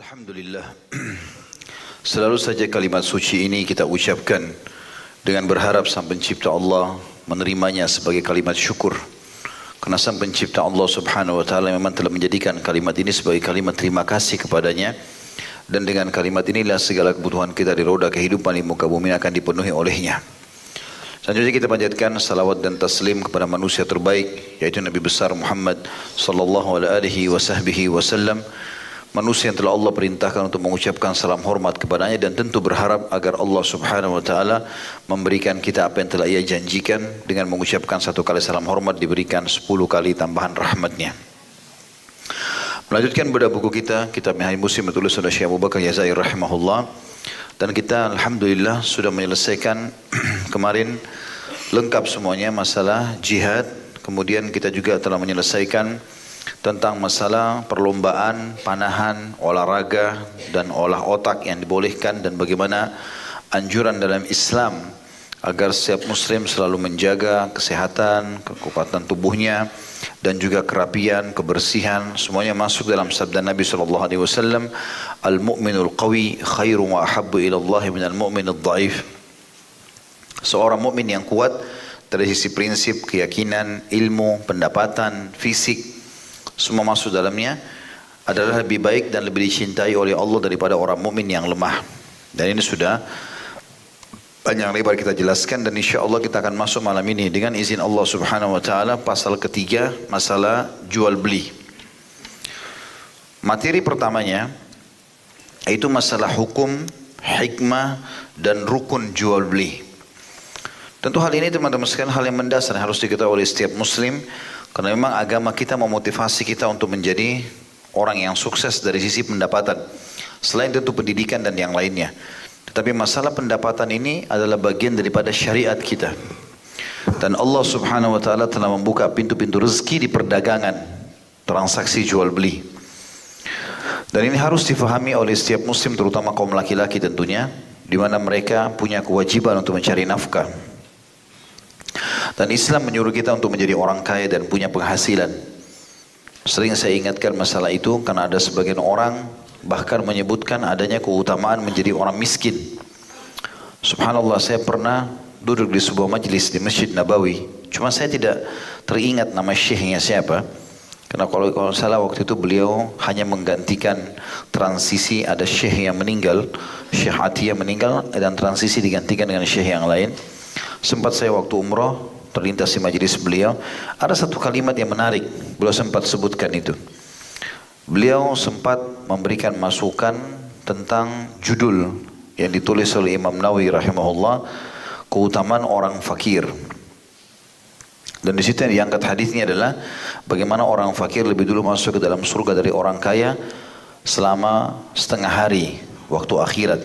Alhamdulillah. Selalu saja kalimat suci ini kita ucapkan dengan berharap Sang Pencipta Allah menerimanya sebagai kalimat syukur. Karena Sang Pencipta Allah Subhanahu wa taala memang telah menjadikan kalimat ini sebagai kalimat terima kasih kepadanya, dan dengan kalimat inilah segala kebutuhan kita di roda kehidupan di muka bumi akan dipenuhi olehnya. Selanjutnya kita panjatkan salawat dan taslim kepada manusia terbaik, yaitu Nabi besar Muhammad sallallahu alaihi wasallam, manusia yang telah Allah perintahkan untuk mengucapkan salam hormat kepadanya, dan tentu berharap agar Allah Subhanahu wa taala memberikan kita apa yang telah Ia janjikan dengan mengucapkan satu kali salam hormat diberikan 10 kali tambahan rahmatnya. Melanjutkan bedah buku kita, Kitab Minhaj Muslim ditulis oleh Syekh Abu Bakar Jazair rahimahullah, dan kita alhamdulillah sudah menyelesaikan kemarin lengkap semuanya masalah jihad. Kemudian kita juga telah menyelesaikan tentang masalah perlombaan, panahan, olahraga dan olah otak yang dibolehkan, dan bagaimana anjuran dalam Islam agar setiap muslim selalu menjaga kesehatan, kekuatan tubuhnya dan juga kerapian, kebersihan, semuanya masuk dalam sabda Nabi SAW, al-mu'minul qawi khairu wa ahabbu ila Allah minal mu'minul dhaif. Seorang mukmin yang kuat dari sisi prinsip, keyakinan, ilmu, pendapatan, fisik, semua masuk dalamnya, adalah lebih baik dan lebih dicintai oleh Allah daripada orang mukmin yang lemah. Dan ini sudah panjang lebar kita jelaskan, dan insya Allah kita akan masuk malam ini dengan izin Allah Subhanahu wa taala pasal ketiga, masalah jual beli. Materi pertamanya yaitu masalah hukum, hikmah dan rukun jual beli. Tentu hal ini teman-teman sekalian hal yang mendasar yang harus diketahui oleh setiap muslim, karena memang agama kita memotivasi kita untuk menjadi orang yang sukses dari sisi pendapatan, selain tentu pendidikan dan yang lainnya. Tetapi masalah pendapatan ini adalah bagian daripada syariat kita. Dan Allah Subhanahu wa taala telah membuka pintu-pintu rezeki di perdagangan, transaksi jual beli. Dan ini harus difahami oleh setiap muslim, terutama kaum laki-laki tentunya, di mana mereka punya kewajiban untuk mencari nafkah. Dan Islam menyuruh kita untuk menjadi orang kaya dan punya penghasilan. Sering saya ingatkan masalah itu karena ada sebagian orang bahkan menyebutkan adanya keutamaan menjadi orang miskin. Subhanallah, saya pernah duduk di sebuah majlis di Masjid Nabawi. Cuma saya tidak teringat nama syekhnya siapa. Karena kalau salah waktu itu beliau hanya menggantikan transisi, ada syekh yang meninggal, Syekh Atiyah meninggal, dan transisi digantikan dengan syekh yang lain. Sempat saya waktu umrah terlintas di majelis beliau, ada satu kalimat yang menarik, beliau sempat sebutkan itu. Beliau sempat memberikan masukan tentang judul yang ditulis oleh Imam Nawawi rahimahullah, keutamaan orang fakir. Dan di situ yang diangkat hadisnya adalah bagaimana orang fakir lebih dulu masuk ke dalam surga dari orang kaya selama setengah hari waktu akhirat.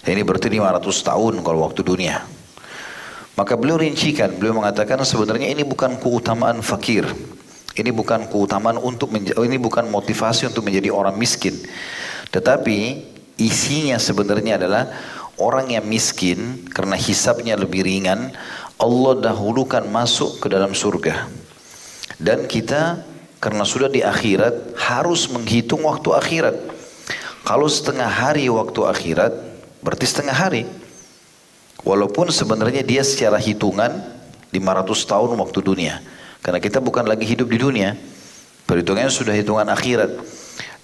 Dan ini berarti 500 tahun kalau waktu dunia. Maka beliau rincikan, beliau mengatakan sebenarnya ini bukan keutamaan fakir. Ini bukan keutamaan ini bukan motivasi untuk menjadi orang miskin. Tetapi isinya sebenarnya adalah orang yang miskin karena hisabnya lebih ringan, Allah dahulukan masuk ke dalam surga. Dan kita karena sudah di akhirat harus menghitung waktu akhirat. Kalau setengah hari waktu akhirat berarti setengah hari. Walaupun sebenarnya dia secara hitungan 500 tahun waktu dunia. Karena kita bukan lagi hidup di dunia. Perhitungannya sudah hitungan akhirat.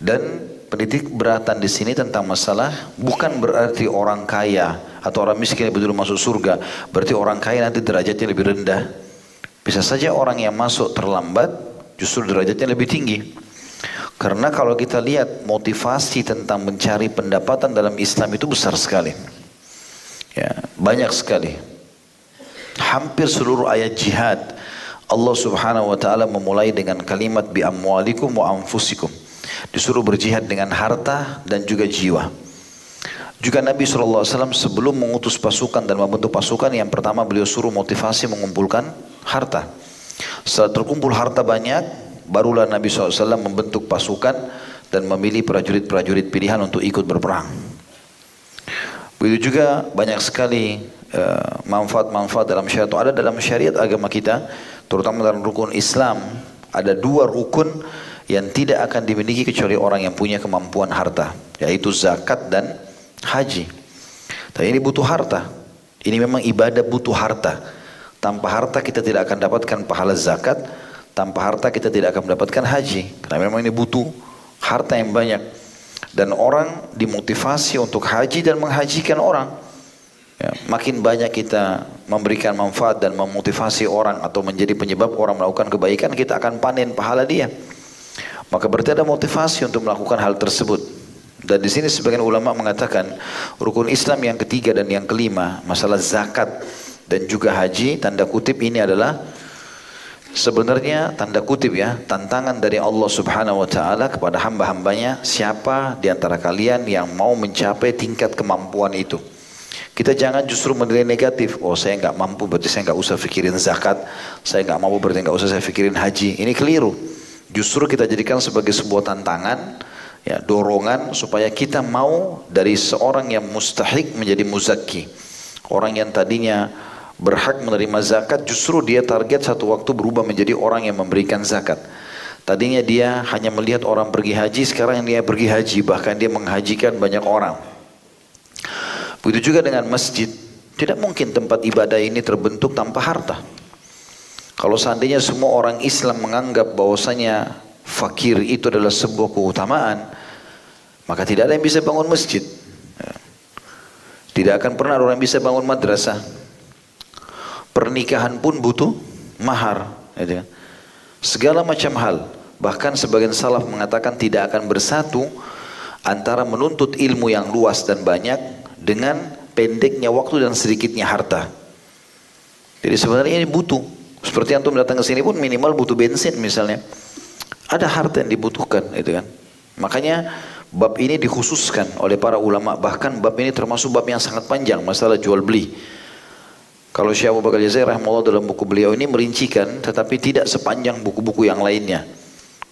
Dan penitik beratan di sini tentang masalah bukan berarti orang kaya atau orang miskin lebih dulu masuk surga. Berarti orang kaya nanti derajatnya lebih rendah. Bisa saja orang yang masuk terlambat justru derajatnya lebih tinggi. Karena kalau kita lihat motivasi tentang mencari pendapatan dalam Islam itu besar sekali. Ya, banyak sekali. Hampir seluruh ayat jihad Allah Subhanahu wa taala memulai dengan kalimat bi amwalikum wa anfusikum. Disuruh berjihad dengan harta dan juga jiwa. Juga Nabi SAW sebelum mengutus pasukan dan membentuk pasukan, yang pertama beliau suruh motivasi mengumpulkan harta. Setelah terkumpul harta banyak, barulah Nabi SAW membentuk pasukan dan memilih prajurit-prajurit pilihan untuk ikut berperang. Begitu juga banyak sekali manfaat-manfaat dalam syariat. Ada dalam syariat agama kita, terutama dalam rukun Islam, ada 2 rukun yang tidak akan dimiliki kecuali orang yang punya kemampuan harta, yaitu zakat dan haji. Tapi ini butuh harta. Ini memang ibadah butuh harta. Tanpa harta kita tidak akan dapatkan pahala zakat, tanpa harta kita tidak akan mendapatkan haji. Karena memang ini butuh harta yang banyak. Dan orang dimotivasi untuk haji dan menghajikan orang. Ya, makin banyak kita memberikan manfaat dan memotivasi orang atau menjadi penyebab orang melakukan kebaikan, kita akan panen pahala dia. Maka berarti ada motivasi untuk melakukan hal tersebut. Dan di sini sebagian ulama mengatakan rukun Islam yang ketiga dan yang kelima, masalah zakat dan juga haji, tanda kutip ini adalah sebenarnya tanda kutip ya, tantangan dari Allah Subhanahu wa taala kepada hamba-hambanya, siapa di antara kalian yang mau mencapai tingkat kemampuan itu. Kita jangan justru menilai negatif. Oh, saya nggak mampu, berarti saya nggak usah pikirin zakat. Saya nggak mampu, berarti nggak usah saya pikirin haji. Ini keliru. Justru kita jadikan sebagai sebuah tantangan, ya, dorongan supaya kita mau dari seorang yang mustahik menjadi muzakki. Orang yang tadinya berhak menerima zakat, justru dia target satu waktu berubah menjadi orang yang memberikan zakat. Tadinya dia hanya melihat orang pergi haji, sekarang dia pergi haji, bahkan dia menghajikan banyak orang. Begitu juga dengan masjid. Tidak mungkin tempat ibadah ini terbentuk tanpa harta. Kalau seandainya semua orang Islam menganggap bahwasanya fakir itu adalah sebuah keutamaan, maka tidak ada yang bisa bangun masjid. Tidak akan pernah orang bisa bangun madrasah. Pernikahan pun butuh mahar. Segala macam hal. Bahkan sebagian salaf mengatakan tidak akan bersatu antara menuntut ilmu yang luas dan banyak dengan pendeknya waktu dan sedikitnya harta. Jadi sebenarnya ini butuh. Seperti antum datang ke sini pun minimal butuh bensin misalnya. Ada harta yang dibutuhkan, itu kan. Makanya bab ini dikhususkan oleh para ulama. Bahkan bab ini termasuk bab yang sangat panjang, masalah jual beli. Kalau Syekh Abu Bakar Jazair rahimahullah dalam buku beliau ini merincikan, tetapi tidak sepanjang buku-buku yang lainnya.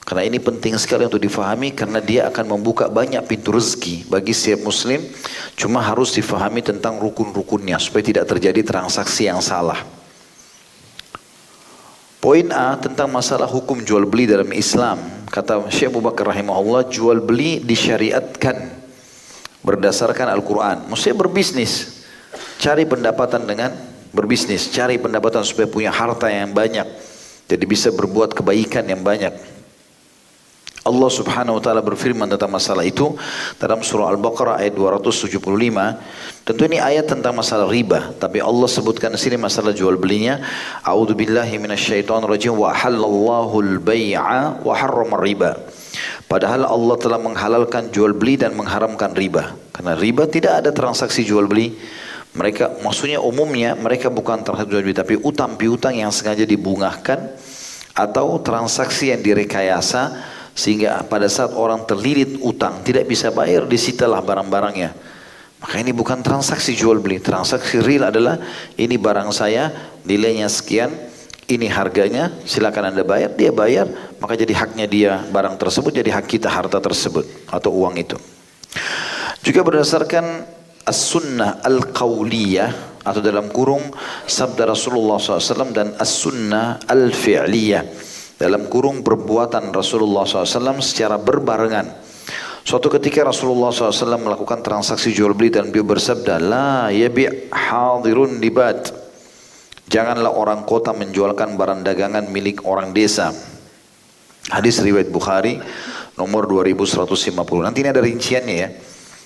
Karena ini penting sekali untuk difahami, karena dia akan membuka banyak pintu rezeki bagi setiap muslim. Cuma harus difahami tentang rukun-rukunnya supaya tidak terjadi transaksi yang salah. Poin A tentang masalah hukum jual beli dalam Islam. Kata Syekh Abu Bakar rahimahullah, jual beli disyariatkan berdasarkan Al-Quran. Maksudnya berbisnis, cari pendapatan dengan berbisnis, cari pendapatan supaya punya harta yang banyak, jadi bisa berbuat kebaikan yang banyak. Allah Subhanahu wa taala berfirman tentang masalah itu dalam surah Al-Baqarah ayat 275. Tentu ini ayat tentang masalah riba, tapi Allah sebutkan di sini masalah jual belinya. A'udzubillahi minasyaitonirrajim wa halallahu al-bai'a wa harrama riba. Padahal Allah telah menghalalkan jual beli dan mengharamkan riba. Karena riba tidak ada transaksi jual beli. Mereka maksudnya umumnya mereka bukan transaksi jual beli, tapi utang piutang yang sengaja dibungahkan atau transaksi yang direkayasa. Sehingga pada saat orang terlilit utang tidak bisa bayar, disitalah barang-barangnya. Maka ini bukan transaksi jual beli. Transaksi real adalah ini barang saya, nilainya sekian, ini harganya, silakan Anda bayar. Dia bayar, maka jadi haknya dia barang tersebut, jadi hak kita harta tersebut atau uang itu. Juga berdasarkan as-sunnah al-qawliyah atau dalam kurung sabda Rasulullah SAW dan as-sunnah al-fi'liyah. Dalam kurung perbuatan Rasulullah SAW secara berbarengan. Suatu ketika Rasulullah SAW melakukan transaksi jual beli dan beliau bersabda, La yabi' hadirun libat. Janganlah orang kota menjualkan barang dagangan milik orang desa. Hadis riwayat Bukhari nomor 2150. Nanti ini ada rinciannya ya.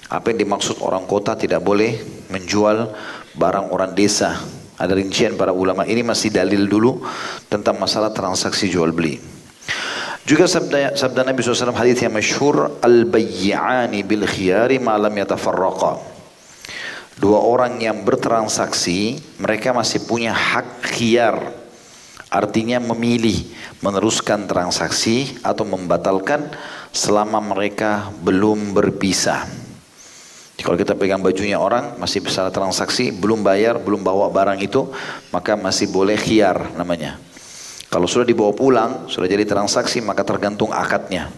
Apa yang dimaksud orang kota tidak boleh menjual barang orang desa. Ada rincian para ulama. Ini masih dalil dulu tentang masalah transaksi jual beli. Juga sabda Nabi SAW hadits yang masyhur, al-bayyi'ani bil khiyari ma lam yatafarraqa. Dua orang yang bertransaksi, mereka masih punya hak khiyar. Artinya memilih meneruskan transaksi atau membatalkan selama mereka belum berpisah. Kalau kita pegang bajunya orang, masih bisa transaksi, belum bayar, belum bawa barang itu, maka masih boleh khiyar namanya. Kalau sudah dibawa pulang, sudah jadi transaksi, maka tergantung akadnya.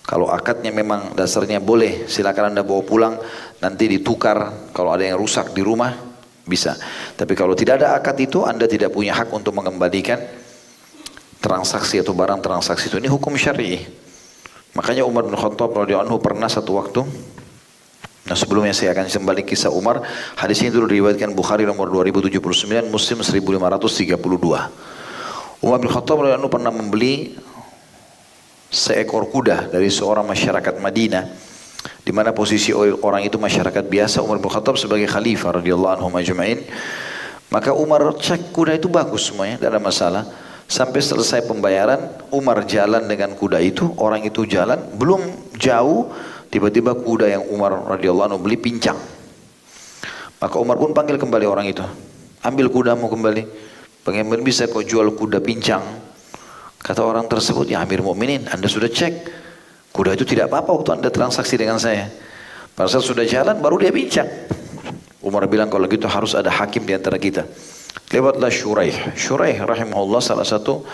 Kalau akadnya memang dasarnya boleh, silakan Anda bawa pulang, nanti ditukar. Kalau ada yang rusak di rumah, bisa. Tapi kalau tidak ada akad itu, Anda tidak punya hak untuk mengembalikan transaksi atau barang transaksi itu. Ini hukum syar'i. Makanya Umar bin Khattab radhiyallahu anhu pernah satu waktu, nah sebelumnya saya akan kembali kisah Umar. Hadis ini dulu diriwayatkan Bukhari nomor 2079, Muslim 1532. Umar bin Khattab radhiyallahu anhu pernah membeli seekor kuda dari seorang masyarakat Madinah, di mana posisi orang itu masyarakat biasa, Umar bin Khattab sebagai khalifah radhiyallahu anhu majma'in. Maka Umar cek kuda itu bagus semuanya, tidak ada masalah. Sampai selesai pembayaran, Umar jalan dengan kuda itu, orang itu jalan, belum jauh, tiba-tiba kuda yang Umar radhiyallahu anhu beli pincang. Maka Umar pun panggil kembali orang itu, ambil kudamu kembali, bagaimana bisa kau jual kuda pincang? Kata orang tersebut, ya Amir Mukminin, Anda sudah cek, kuda itu tidak apa-apa waktu Anda transaksi dengan saya. Pada saat sudah jalan, baru dia pincang. Umar bilang, kalau gitu harus ada hakim di antara kita. Lewatlah Shuraih. Shuraih rahimahullah salah satu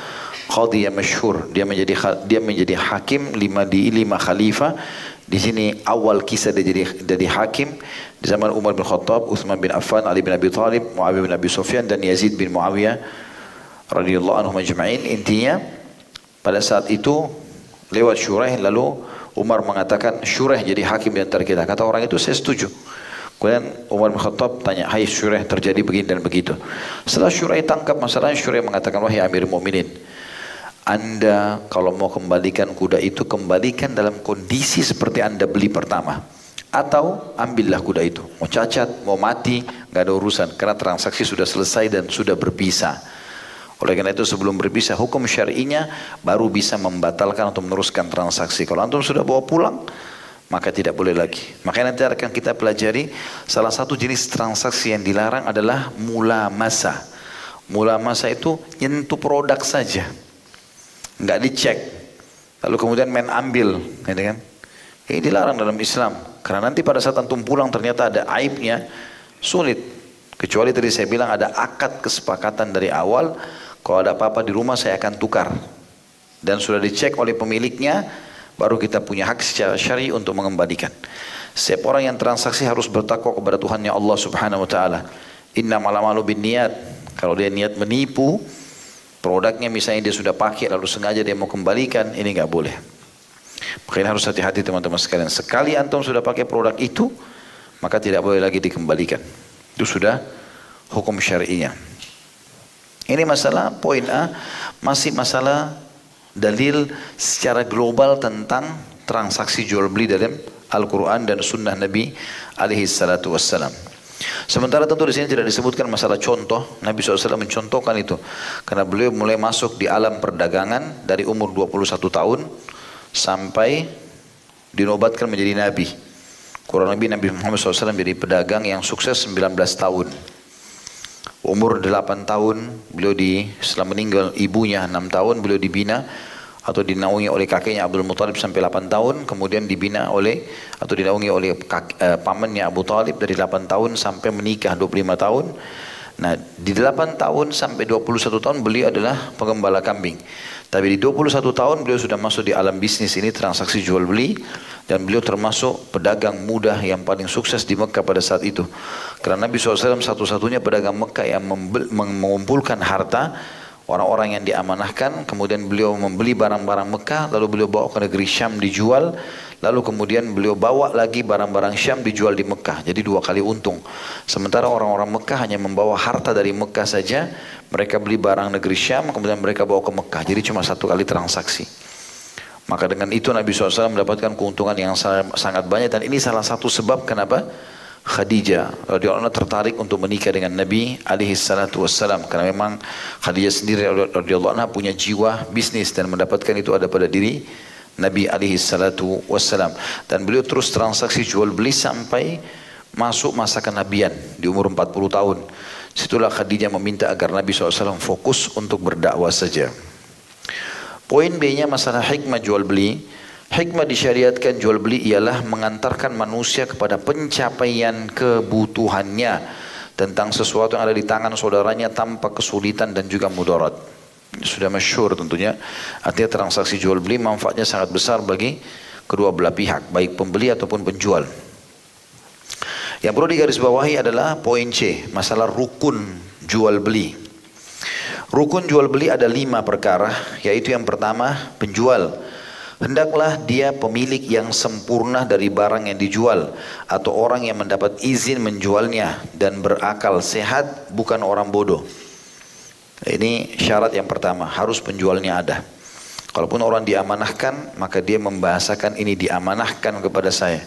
qadhi yang masyhur. Dia menjadi hakim di lima khalifah. Di sini awal kisah dia jadi hakim di zaman Umar bin Khattab, Utsman bin Affan, Ali bin Abi Thalib, Muawiyah bin Abi Sufyan dan Yazid bin Muawiyah radhiyallahu anhum ajma'in. Intinya pada saat itu lewat Shuraih, lalu Umar mengatakan Shuraih jadi hakim di antara kita. Kata orang itu, saya setuju. Kemudian Umar bin Khattab tanya, hai Shuraih, terjadi begini dan begitu. Setelah Shuraih tangkap masalahnya, Shuraih mengatakan, wahai Amir Mukminin, Anda kalau mau kembalikan kuda itu, kembalikan dalam kondisi seperti Anda beli pertama. Atau ambillah kuda itu, mau cacat, mau mati, gak ada urusan, karena transaksi sudah selesai dan sudah berpisah. Oleh karena itu sebelum berpisah, hukum syar'inya baru bisa membatalkan atau meneruskan transaksi. Kalau antum sudah bawa pulang, maka tidak boleh lagi. Makanya nanti akan kita pelajari salah satu jenis transaksi yang dilarang adalah mulamasa. Mulamasa itu nyentuh produk saja, nggak dicek, lalu kemudian main ambil, gitu kan? Ini dilarang dalam Islam. Karena nanti pada saat antum pulang ternyata ada aibnya, sulit. Kecuali tadi saya bilang ada akad kesepakatan dari awal, kalau ada apa-apa di rumah saya akan tukar, dan sudah dicek oleh pemiliknya, baru kita punya hak secara syar'i untuk mengembalikan. Setiap orang yang transaksi harus bertakwa kepada Tuhannya Allah Subhanahu wa taala. Innamal a'malu binniyat. Kalau dia niat menipu, produknya misalnya dia sudah pakai lalu sengaja dia mau kembalikan, ini enggak boleh. Makanya harus hati-hati teman-teman sekalian. Sekali antum sudah pakai produk itu, maka tidak boleh lagi dikembalikan. Itu sudah hukum syar'inya. Ini masalah poin A, masih masalah dalil secara global tentang transaksi jual beli dalam Al-Quran dan Sunnah Nabi alaihi salatu wassalam. Sementara tentu di sini tidak disebutkan masalah contoh. Nabi SAW mencontohkan itu karena beliau mulai masuk di alam perdagangan dari umur 21 tahun sampai dinobatkan menjadi Nabi. Kurang lebih Nabi Muhammad SAW jadi pedagang yang sukses 19 tahun. Umur 8 tahun beliau setelah meninggal ibunya 6 tahun beliau dibina atau dinaungi oleh kakeknya Abdul Muthalib sampai 8 tahun, kemudian dibina oleh atau dinaungi oleh pamannya Abu Talib dari 8 tahun sampai menikah 25 tahun. Nah, di 8 tahun sampai 21 tahun beliau adalah pengembala kambing. Tapi di 21 tahun beliau sudah masuk di alam bisnis ini, transaksi jual beli, dan beliau termasuk pedagang muda yang paling sukses di Mekah pada saat itu. Karena Nabi SAW satu-satunya pedagang Mekah yang mengumpulkan harta orang-orang yang diamanahkan, kemudian beliau membeli barang-barang Mekah, lalu beliau bawa ke negeri Syam dijual, lalu kemudian beliau bawa lagi barang-barang Syam dijual di Mekah, jadi 2 kali untung. Sementara orang-orang Mekah hanya membawa harta dari Mekah saja, mereka beli barang negeri Syam, kemudian mereka bawa ke Mekah, jadi cuma 1 kali transaksi. Maka dengan itu Nabi SAW mendapatkan keuntungan yang sangat banyak, dan ini salah satu sebab kenapa Khadijah radhiyallahu anha tertarik untuk menikah dengan Nabi alaihi salatu wassalam, karena memang Khadijah sendiri radhiyallahu anha punya jiwa bisnis dan mendapatkan itu ada pada diri Nabi alaihi salatu wassalam. Dan beliau terus transaksi jual beli sampai masuk masa kenabian di umur 40 tahun. Situlah Khadijah meminta agar Nabi SAW fokus untuk berdakwah saja. Poin B-nya masalah hikmah jual beli. Hikmah disyariatkan jual beli ialah mengantarkan manusia kepada pencapaian kebutuhannya tentang sesuatu yang ada di tangan saudaranya tanpa kesulitan dan juga mudarat. Sudah masyhur tentunya. Artinya transaksi jual beli manfaatnya sangat besar bagi kedua belah pihak, baik pembeli ataupun penjual. Yang perlu digarisbawahi adalah poin C, masalah rukun jual beli. Rukun jual beli ada 5 perkara, yaitu yang pertama penjual Hendaklah dia pemilik yang sempurna dari barang yang dijual atau orang yang mendapat izin menjualnya dan berakal sehat, bukan orang bodoh. Ini syarat yang pertama, harus penjualnya ada. Kalaupun orang diamanahkan, maka dia membahasakan ini diamanahkan kepada saya.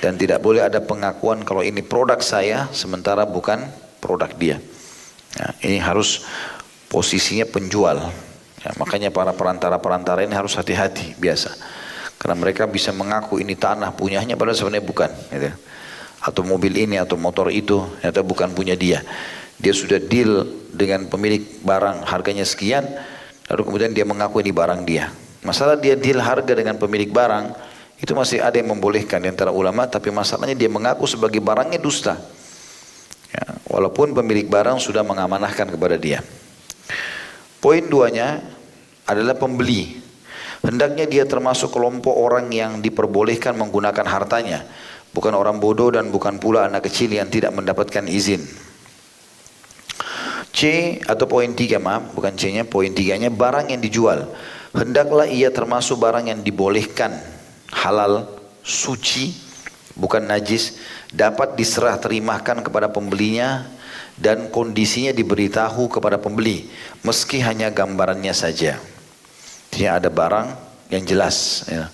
Dan tidak boleh ada pengakuan kalau ini produk saya sementara bukan produk dia. Ya, ini harus posisinya penjual. Ya, makanya para perantara-perantara ini harus hati-hati biasa. Karena mereka bisa mengaku ini tanah punyanya padahal sebenarnya bukan. Gitu. Atau mobil ini atau motor itu ternyata bukan punya dia. Dia sudah deal dengan pemilik barang harganya sekian, lalu kemudian dia mengaku ini barang dia. Masalah dia deal harga dengan pemilik barang, itu masih ada yang membolehkan di antara ulama, tapi masalahnya dia mengaku sebagai barangnya dusta. Ya, walaupun pemilik barang sudah mengamanahkan kepada dia. Poin duanya adalah pembeli. Hendaknya dia termasuk kelompok orang yang diperbolehkan menggunakan hartanya. Bukan orang bodoh dan bukan pula anak kecil yang tidak mendapatkan izin. C atau poin 3, maaf, bukan C-nya, poin 3-nya barang yang dijual. Hendaklah ia termasuk barang yang dibolehkan, halal, suci, bukan najis, dapat diserah terimakan kepada pembelinya, dan kondisinya diberitahu kepada pembeli meski hanya gambarannya saja. Tidak ada barang yang jelas ya.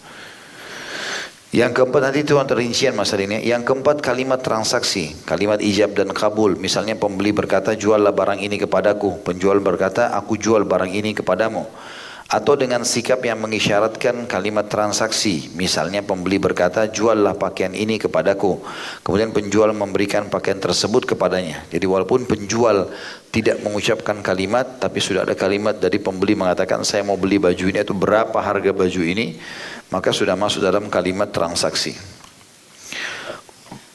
Yang keempat, nanti itu rincian masalah ini. Yang keempat, kalimat transaksi, kalimat ijab dan kabul. Misalnya pembeli berkata juallah barang ini kepadaku, penjual berkata aku jual barang ini kepadamu. Atau dengan sikap yang mengisyaratkan kalimat transaksi. Misalnya pembeli berkata juallah pakaian ini kepadaku, kemudian penjual memberikan pakaian tersebut kepadanya. Jadi walaupun penjual tidak mengucapkan kalimat, tapi sudah ada kalimat dari pembeli mengatakan saya mau beli baju ini, itu berapa harga baju ini, maka sudah masuk dalam kalimat transaksi.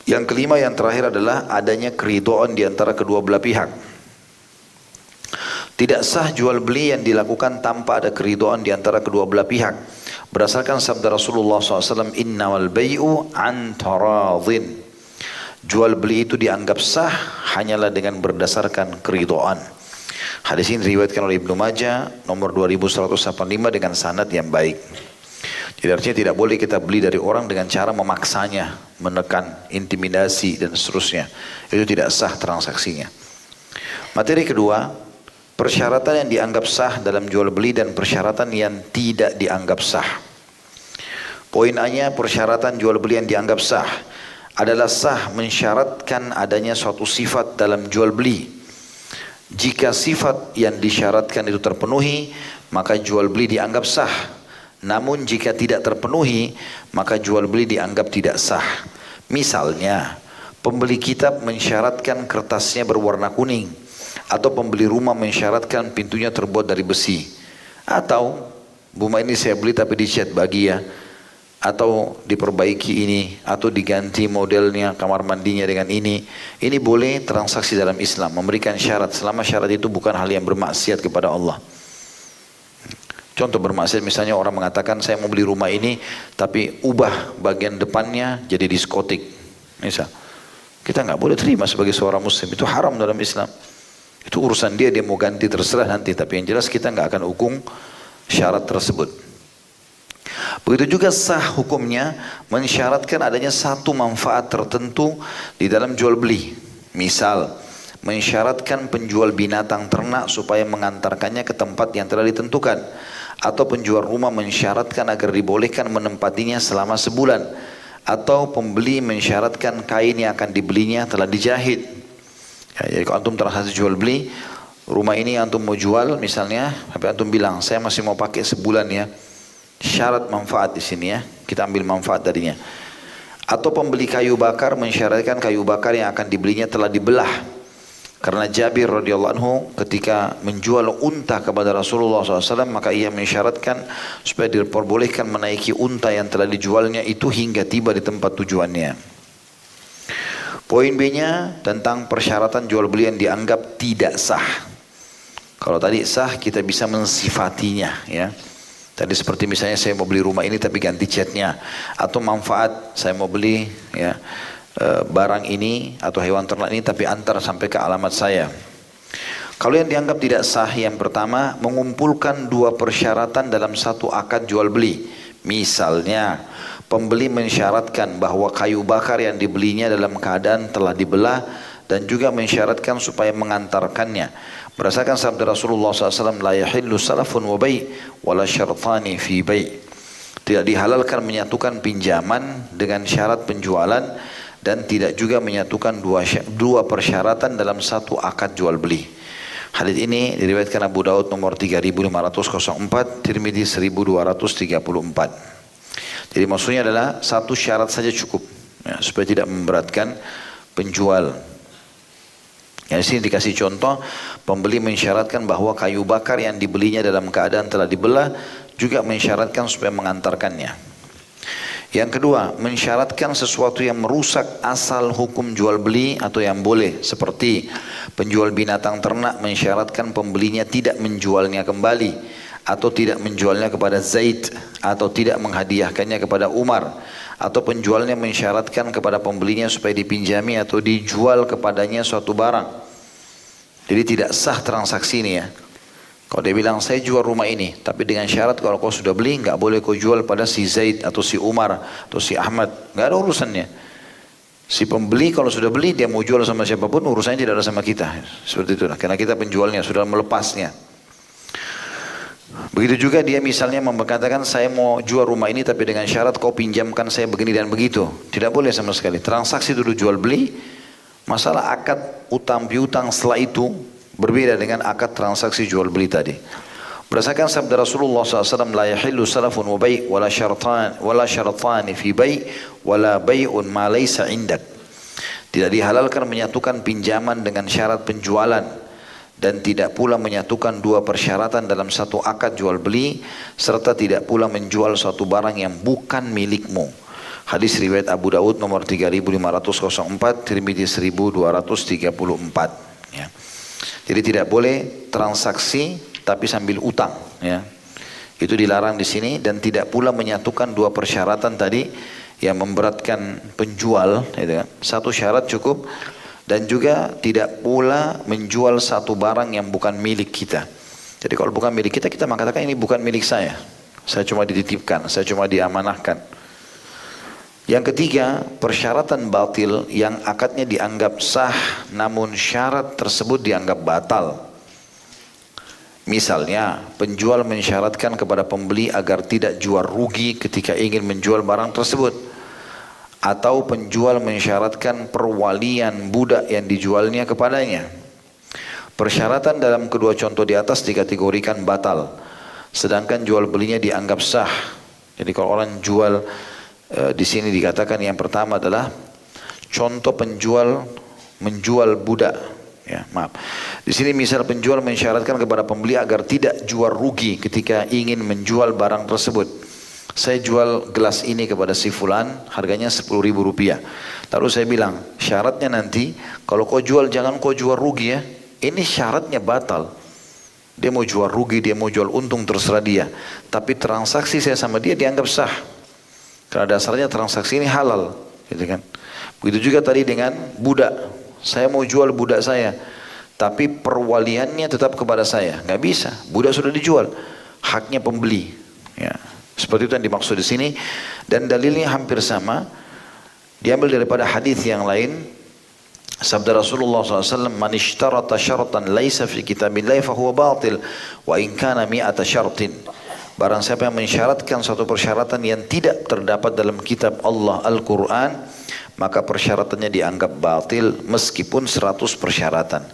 Yang kelima, yang terakhir adalah adanya keridhaan di antara kedua belah pihak. Tidak sah jual beli yang dilakukan tanpa ada keridhaan di antara kedua belah pihak. Berdasarkan sabda Rasulullah SAW, innamal bai'u an taradhin. Jual beli itu dianggap sah hanyalah dengan berdasarkan keridhaan. Hadis ini diriwayatkan oleh Ibnu Majah nomor 2185 dengan sanad yang baik. Jadi artinya tidak boleh kita beli dari orang dengan cara memaksanya, menekan, intimidasi dan seterusnya. Itu tidak sah transaksinya. Materi kedua, persyaratan yang dianggap sah dalam jual beli dan persyaratan yang tidak dianggap sah. Poin A-nya, persyaratan jual beli yang dianggap sah adalah sah mensyaratkan adanya suatu sifat dalam jual beli. Jika sifat yang disyaratkan itu terpenuhi, maka jual beli dianggap sah. Namun jika tidak terpenuhi, maka jual beli dianggap tidak sah. Misalnya, pembeli kitab mensyaratkan kertasnya berwarna kuning, atau pembeli rumah mensyaratkan pintunya terbuat dari besi, atau rumah ini saya beli tapi dicat bagi ya, atau diperbaiki ini, atau diganti modelnya, kamar mandinya dengan ini boleh transaksi dalam Islam, memberikan syarat selama syarat itu bukan hal yang bermaksiat kepada Allah. Contoh bermaksiat, misalnya orang mengatakan saya mau beli rumah ini tapi ubah bagian depannya jadi diskotik, misal, kita nggak boleh terima sebagai seorang muslim, itu haram dalam Islam. Itu urusan dia mau ganti terserah nanti, tapi yang jelas kita nggak akan hukum syarat tersebut. Begitu juga sah hukumnya mensyaratkan adanya satu manfaat tertentu di dalam jual beli. Misal, mensyaratkan penjual binatang ternak supaya mengantarkannya ke tempat yang telah ditentukan, atau penjual rumah mensyaratkan agar dibolehkan menempatinya selama sebulan, atau pembeli mensyaratkan kain yang akan dibelinya telah dijahit. Ya, jadi kalau antum transaksi jual beli, rumah ini antum mau jual misalnya, tapi antum bilang saya masih mau pakai sebulan ya. Syarat manfaat di sini ya, kita ambil manfaat darinya. Atau pembeli kayu bakar mensyaratkan kayu bakar yang akan dibelinya telah dibelah. Karena Jabir radhiyallahu anhu ketika menjual unta kepada Rasulullah SAW, maka ia mensyaratkan supaya diperbolehkan menaiki unta yang telah dijualnya itu hingga tiba di tempat tujuannya. Poin B-nya tentang persyaratan jual beli yang dianggap tidak sah. Kalau tadi sah, kita bisa mensifatinya ya. Tadi seperti misalnya saya mau beli rumah ini tapi ganti catnya, atau manfaat saya mau beli ya barang ini atau hewan ternak ini tapi antar sampai ke alamat saya. Kalau yang dianggap tidak sah, yang pertama mengumpulkan dua persyaratan dalam satu akad jual beli. Misalnya, pembeli mensyaratkan bahwa kayu bakar yang dibelinya dalam keadaan telah dibelah dan juga mensyaratkan supaya mengantarkannya. Berdasarkan sabda Rasulullah SAW, la yahillu salafun wa bai' wala syartani fi bai'. Tidak dihalalkan menyatukan pinjaman dengan syarat penjualan dan tidak juga menyatukan dua persyaratan dalam satu akad jual beli. Hadis ini diriwayatkan Abu Daud nomor 3504, Tirmidzi 1234. Jadi maksudnya adalah satu syarat saja cukup, ya, supaya tidak memberatkan penjual. Ya, di sini dikasih contoh, pembeli mensyaratkan bahwa kayu bakar yang dibelinya dalam keadaan telah dibelah, juga mensyaratkan supaya mengantarkannya. Yang kedua, mensyaratkan sesuatu yang merusak asal hukum jual beli atau yang boleh. Seperti penjual binatang ternak mensyaratkan pembelinya tidak menjualnya kembali, atau tidak menjualnya kepada Zaid, atau tidak menghadiahkannya kepada Umar, atau penjualnya mensyaratkan kepada pembelinya supaya dipinjami atau dijual kepadanya suatu barang. Jadi tidak sah transaksi ini, ya. Kalau dia bilang saya jual rumah ini, tapi dengan syarat kalau kau sudah beli nggak boleh kau jual pada si Zaid atau si Umar atau si Ahmad, nggak ada urusannya. Si pembeli kalau sudah beli dia mau jual sama siapapun urusannya tidak ada sama kita, seperti itu. Karena kita penjualnya sudah melepasnya. Begitu juga dia misalnya mengatakan saya mau jual rumah ini tapi dengan syarat kau pinjamkan saya begini dan begitu, tidak boleh sama sekali. Transaksi dulu jual beli, masalah akad utang piutang setelah itu berbeda dengan akad transaksi jual beli tadi. Berdasarkan sabda Rasulullah SAW, la yahillu salafun wa bai' wala syartani fi bai' wala bai'un ma laysa indak. Tidak dihalalkan menyatukan pinjaman dengan syarat penjualan dan tidak pula menyatukan dua persyaratan dalam satu akad jual beli, serta tidak pula menjual suatu barang yang bukan milikmu. Hadis riwayat Abu Daud nomor 3504, Tirmidzi 1234. Ya. Jadi tidak boleh transaksi tapi sambil utang, ya. Itu dilarang di sini, dan tidak pula menyatukan dua persyaratan tadi yang memberatkan penjual, gitu kan. Satu syarat cukup, dan juga tidak pula menjual satu barang yang bukan milik kita. Jadi kalau bukan milik kita, kita mengatakan ini bukan milik saya cuma dititipkan, saya cuma diamanahkan. Yang ketiga, persyaratan batil yang akadnya dianggap sah namun syarat tersebut dianggap batal. Misalnya, penjual mensyaratkan kepada pembeli agar tidak jual rugi ketika ingin menjual barang tersebut. Atau penjual mensyaratkan perwalian budak yang dijualnya kepadanya. Persyaratan dalam kedua contoh di atas dikategorikan batal, sedangkan jual belinya dianggap sah. Jadi kalau orang jual, di sini dikatakan yang pertama adalah contoh penjual menjual budak. Ya, maaf. Di sini misal penjual mensyaratkan kepada pembeli agar tidak jual rugi ketika ingin menjual barang tersebut. Saya jual gelas ini kepada si fulan, harganya 10.000 rupiah. Lalu saya bilang, syaratnya nanti kalau kau jual jangan kau jual rugi, ya. Ini syaratnya batal. Dia mau jual rugi, dia mau jual untung, terserah dia. Tapi transaksi saya sama dia dianggap sah. Karena dasarnya transaksi ini halal, gitu kan. Begitu juga tadi dengan budak. Saya mau jual budak saya, tapi perwaliannya tetap kepada saya. Nggak bisa, budak sudah dijual, haknya pembeli. Ya, seperti itu yang dimaksud di sini. Dan dalilnya hampir sama, diambil daripada hadis yang lain. Sabda Rasulullah SAW, man ishtarata syaratan laisa fi kitabillahi fahuwa batil wa in kana mi'ata syartin. Barang siapa yang mensyaratkan suatu persyaratan yang tidak terdapat dalam kitab Allah Al-Quran, maka persyaratannya dianggap batil meskipun 100 persyaratan.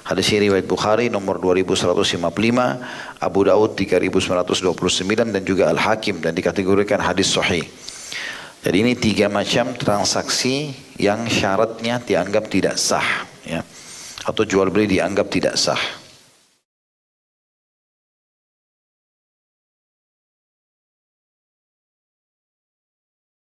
Hadis ini riwayat Bukhari nomor 2155, Abu Daud 3929 dan juga Al-Hakim, dan dikategorikan hadis sahih. Jadi ini 3 macam transaksi yang syaratnya dianggap tidak sah, ya, atau jual beli dianggap tidak sah.